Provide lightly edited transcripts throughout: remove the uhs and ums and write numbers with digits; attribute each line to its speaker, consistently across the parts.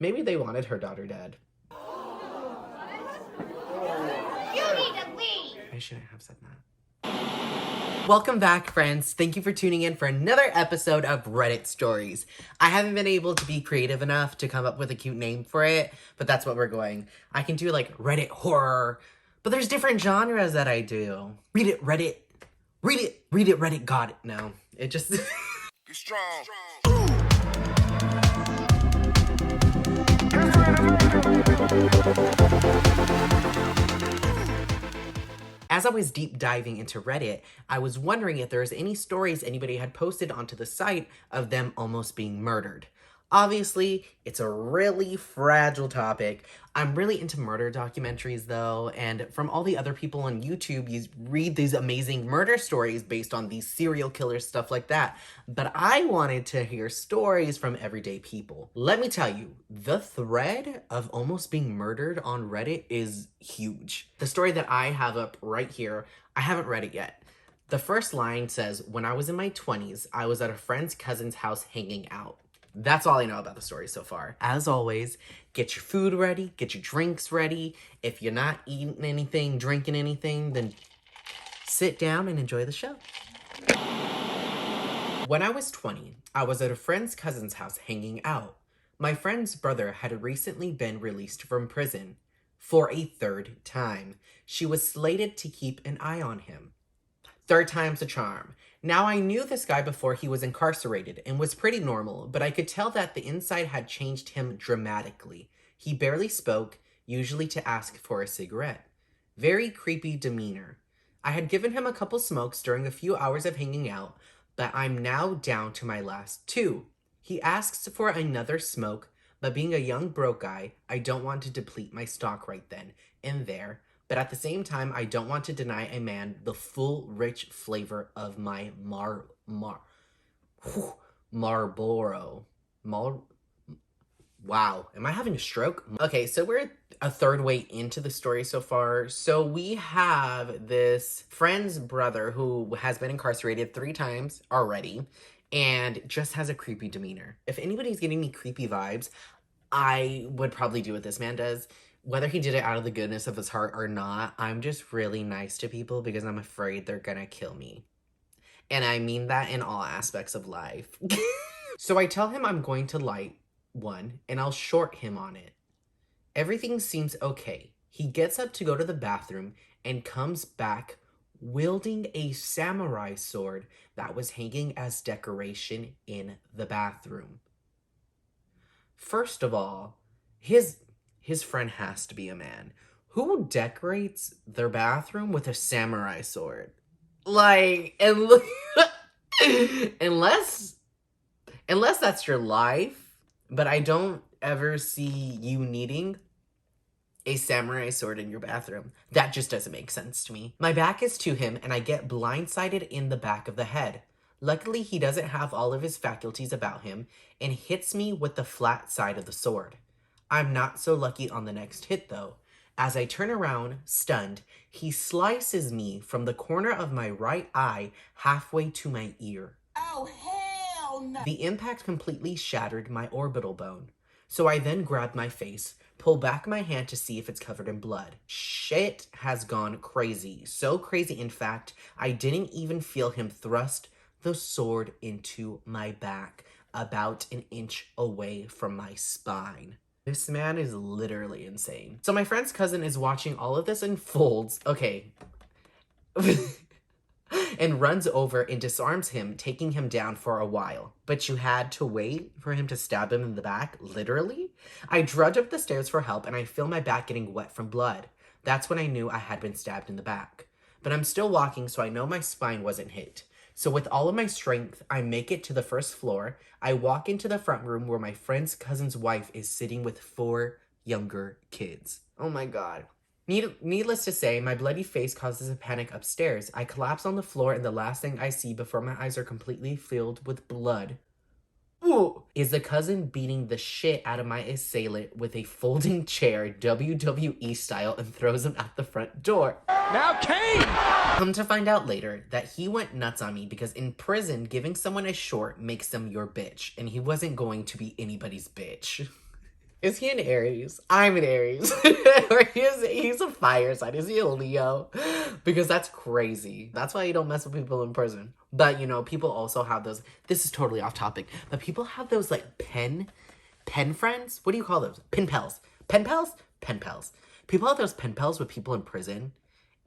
Speaker 1: Maybe they wanted her daughter dead.
Speaker 2: You need to leave!
Speaker 1: I shouldn't have said that. Welcome back, friends. Thank you for tuning in for another episode of Reddit Stories. I haven't been able to be creative enough to come up with a cute name for it, but that's what we're going. I can do like Reddit horror, but there's different genres that I do. Read it, Reddit. Read it, Reddit. Got it. No, it just...
Speaker 3: Be strong.
Speaker 1: As I was deep diving into Reddit, I was wondering if there was any stories anybody had posted onto the site of them almost being murdered. Obviously, it's a really fragile topic. I'm really into murder documentaries though, and from all the other people on YouTube, you read these amazing murder stories based on these serial killers, stuff like that. But I wanted to hear stories from everyday people. Let me tell you, the thread of almost being murdered on Reddit is huge. The story that I have up right here, I haven't read it yet. The first line says, when I was in my 20s, I was at a friend's cousin's house hanging out. That's all I know about the story so far. As always, get your food ready, get your drinks ready. If you're not eating anything, drinking anything, then sit down and enjoy the show. When I was 20, I was at a friend's cousin's house hanging out. My friend's brother had recently been released from prison for a third time. She was slated to keep an eye on him. Third time's a charm. Now, I knew this guy before he was incarcerated and was pretty normal, but I could tell that the inside had changed him dramatically. He barely spoke, usually to ask for a cigarette. Very creepy demeanor. I had given him a couple smokes during a few hours of hanging out, but I'm now down to my last two. He asks for another smoke, but being a young broke guy, I don't want to deplete my stock right then and there. But at the same time, I don't want to deny a man the full, rich flavor of my Marlboro. Wow, am I having a stroke? Okay, so we're a third way into the story so far. So we have this friend's brother who has been incarcerated 3 times already and just has a creepy demeanor. If anybody's getting me creepy vibes, I would probably do what this man does. Whether he did it out of the goodness of his heart or not, I'm just really nice to people because I'm afraid they're gonna kill me. And I mean that in all aspects of life. So I tell him I'm going to light one and I'll short him on it. Everything seems okay. He gets up to go to the bathroom and comes back wielding a samurai sword that was hanging as decoration in the bathroom. First of all, his friend has to be a man. Who decorates their bathroom with a samurai sword? Like, and look, unless that's your life, but I don't ever see you needing a samurai sword in your bathroom. That just doesn't make sense to me. My back is to him and I get blindsided in the back of the head. Luckily, he doesn't have all of his faculties about him and hits me with the flat side of the sword. I'm not so lucky on the next hit though. As I turn around, stunned, he slices me from the corner of my right eye halfway to my ear.
Speaker 2: Oh, hell no!
Speaker 1: The impact completely shattered my orbital bone. So I then grab my face, pull back my hand to see if it's covered in blood. Shit has gone crazy. So crazy, in fact, I didn't even feel him thrust the sword into my back, about an inch away from my spine. This man is literally insane. So my friend's cousin is watching all of this unfolds. Okay. And runs over and disarms him, taking him down for a while. But you had to wait for him to stab him in the back? Literally? I trudge up the stairs for help and I feel my back getting wet from blood. That's when I knew I had been stabbed in the back. But I'm still walking, so I know my spine wasn't hit. So with all of my strength, I make it to the first floor. I walk into the front room where my friend's cousin's wife is sitting with 4 younger kids. Oh my God. Needless to say, my bloody face causes a panic upstairs. I collapse on the floor and the last thing I see before my eyes are completely filled with blood is the cousin beating the shit out of my assailant with a folding chair, WWE style, and throws him out the front door.
Speaker 3: Now, Kane!
Speaker 1: Come to find out later that he went nuts on me because in prison, giving someone a short makes them your bitch, and he wasn't going to be anybody's bitch. Is he an Aries? I'm an Aries. Or he's a fire sign. Is he a Leo? Because that's crazy. That's why you don't mess with people in prison. But, you know, people also have those. This is totally off topic. But people have those, like, pen friends? What do you call those? Pen pals. Pen pals? Pen pals. People have those pen pals with people in prison.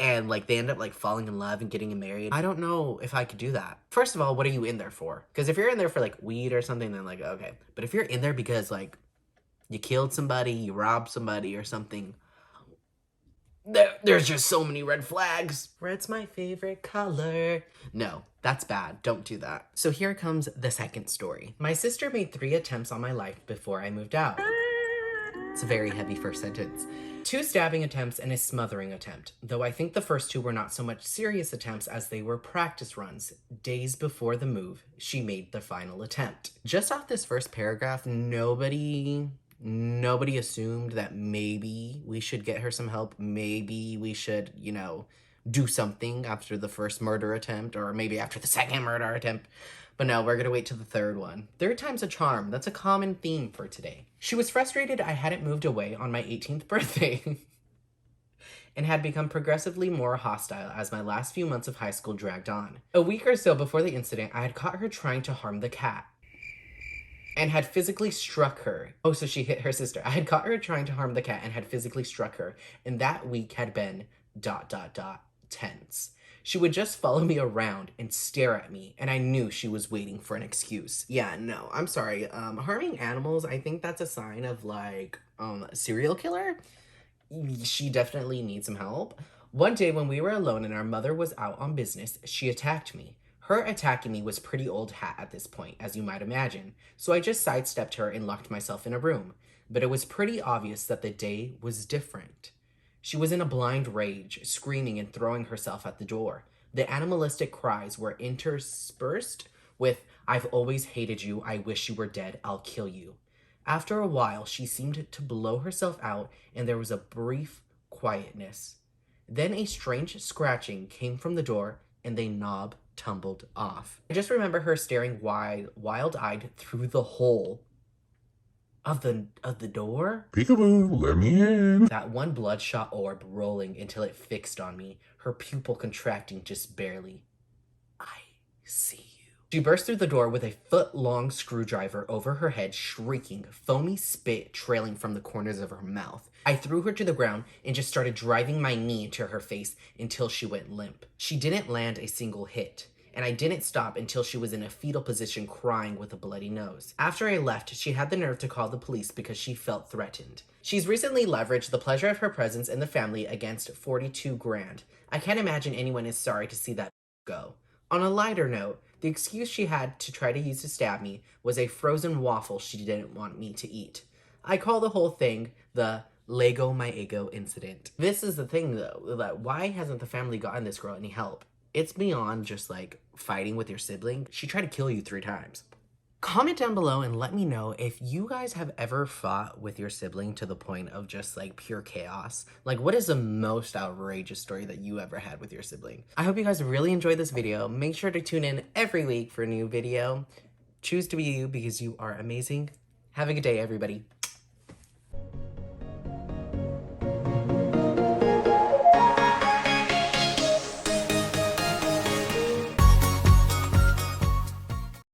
Speaker 1: And, like, they end up, like, falling in love and getting married. I don't know if I could do that. First of all, what are you in there for? Because if you're in there for, like, weed or something, then, like, okay. But if you're in there because, like, you killed somebody, you robbed somebody or something, there's just so many red flags. Red's my favorite color. No, that's bad. Don't do that. So here comes the second story. My sister made 3 attempts on my life before I moved out. It's a very heavy first sentence. 2 stabbing attempts and a smothering attempt, though I think the first 2 were not so much serious attempts as they were practice runs. Days before the move, she made the final attempt. Just off this first paragraph, nobody assumed that maybe we should get her some help. Maybe we should, you know, do something after the first murder attempt, or maybe after the second murder attempt. But no, we're gonna wait till the third one. Third time's a charm. That's a common theme for today. She was frustrated I hadn't moved away on my 18th birthday and had become progressively more hostile as my last few months of high school dragged on. A week or so before the incident, I had caught her trying to harm the cat and had physically struck her. Oh, so she hit her sister. I had caught her trying to harm the cat and had physically struck her, and that week had been ... tense. She would just follow me around and stare at me, and I knew she was waiting for an excuse. Yeah, no, I'm sorry. Harming animals, I think that's a sign of, like, a serial killer. She definitely needs some help. One day when we were alone and our mother was out on business, she attacked me. Her attacking me was pretty old hat at this point, as you might imagine, so I just sidestepped her and locked myself in a room. But it was pretty obvious that the day was different. She was in a blind rage, screaming and throwing herself at the door. The animalistic cries were interspersed with, "I've always hated you, I wish you were dead, I'll kill you." After a while, she seemed to blow herself out, and there was a brief quietness. Then a strange scratching came from the door, and the knob tumbled off. I just remember her staring wild-eyed through the hole of the door.
Speaker 4: Peekaboo, let me in.
Speaker 1: That one bloodshot orb rolling until it fixed on me, her pupil contracting just barely. "I see you." She burst through the door with a foot-long screwdriver over her head, shrieking, foamy spit trailing from the corners of her mouth. I threw her to the ground and just started driving my knee into her face until she went limp. She didn't land a single hit, and I didn't stop until she was in a fetal position crying with a bloody nose. After I left, she had the nerve to call the police because she felt threatened. She's recently leveraged the pleasure of her presence in the family against 42 grand. I can't imagine anyone is sorry to see that go. On a lighter note, the excuse she had to try to use to stab me was a frozen waffle she didn't want me to eat. I call the whole thing the Lego my ego incident. This is the thing though, that why hasn't the family gotten this girl any help? It's beyond just like fighting with your sibling. She tried to kill you 3 times. Comment down below and let me know if you guys have ever fought with your sibling to the point of just like pure chaos. Like, what is the most outrageous story that you ever had with your sibling? I hope you guys really enjoyed this video. Make sure to tune in every week for a new video. Choose to be you because you are amazing. Have a good day, everybody.